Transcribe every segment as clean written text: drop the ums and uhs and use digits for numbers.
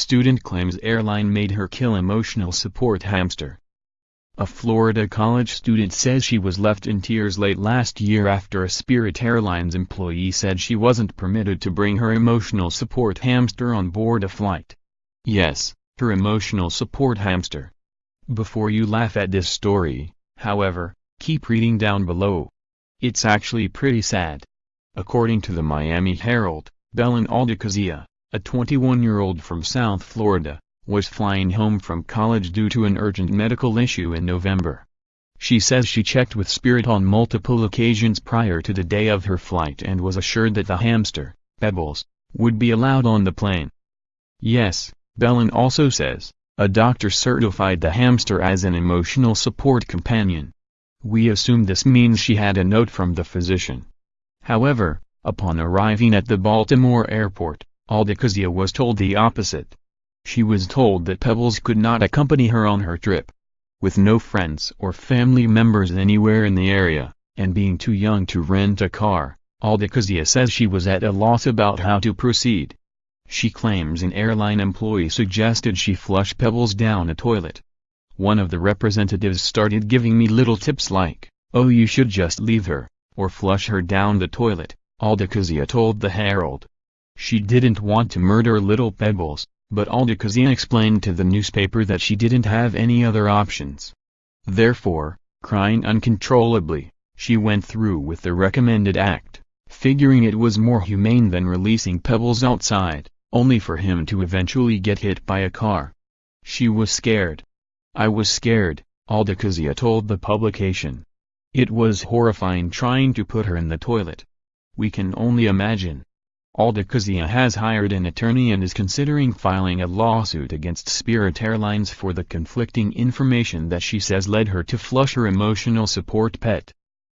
student claims airline made her kill emotional support hamster. A Florida college student says she was left in tears late last year after a Spirit Airlines employee said she wasn't permitted to bring her emotional support hamster on board a flight. Yes, her emotional support hamster. Before you laugh at this story, however, keep reading down below. It's actually pretty sad. According to the Miami Herald, Belen Aldecazia, a 21-year-old from South Florida, was flying home from college due to an urgent medical issue in November. She says she checked with Spirit on multiple occasions prior to the day of her flight and was assured that the hamster, Pebbles, would be allowed on the plane. Yes, Belen also says, a doctor certified the hamster as an emotional support companion. We assume this means she had a note from the physician. However, upon arriving at the Baltimore airport, Aldecazia was told the opposite. She was told that Pebbles could not accompany her on her trip. With no friends or family members anywhere in the area, and being too young to rent a car, Aldecazia says she was at a loss about how to proceed. She claims an airline employee suggested she flush Pebbles down a toilet. One of the representatives started giving me little tips like, "Oh, you should just leave her, or flush her down the toilet," Aldecazia told the Herald. She didn't want to murder little Pebbles, but Aldecazia explained to the newspaper that she didn't have any other options. Therefore, crying uncontrollably, she went through with the recommended act, figuring it was more humane than releasing Pebbles outside, only for him to eventually get hit by a car. She was scared. "I was scared," Aldecazia told the publication. "It was horrifying trying to put her in the toilet. We can only imagine." Aldecazia has hired an attorney and is considering filing a lawsuit against Spirit Airlines for the conflicting information that she says led her to flush her emotional support pet.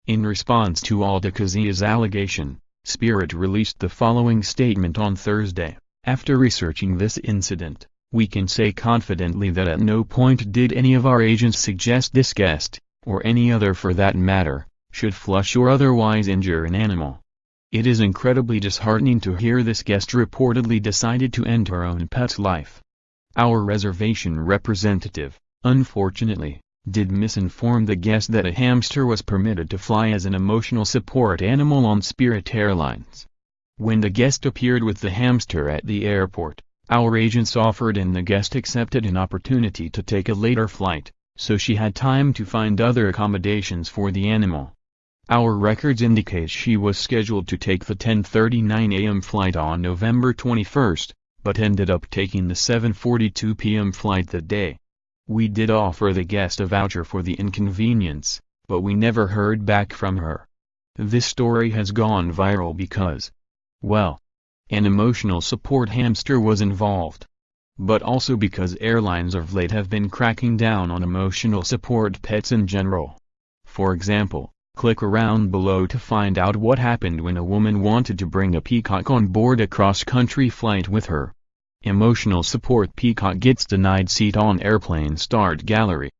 In response to Aldecazia's allegation, Spirit released the following statement on Thursday: "After researching this incident, we can say confidently that at no point did any of our agents suggest this guest, or any other for that matter, should flush or otherwise injure an animal. It is incredibly disheartening to hear this guest reportedly decided to end her own pet's life. Our reservation representative, unfortunately, did misinform the guest that a hamster was permitted to fly as an emotional support animal on Spirit Airlines. When the guest appeared with the hamster at the airport, our agents offered and the guest accepted an opportunity to take a later flight, so she had time to find other accommodations for the animal. Our records indicate she was scheduled to take the 10:39 a.m. flight on November 21, but ended up taking the 7:42 p.m. flight that day. We did offer the guest a voucher for the inconvenience, but we never heard back from her." This story has gone viral because, well, an emotional support hamster was involved. But also because airlines of late have been cracking down on emotional support pets in general. For example, click around below to find out what happened when a woman wanted to bring a peacock on board a cross-country flight with her. Emotional support peacock gets denied seat on airplane start gallery.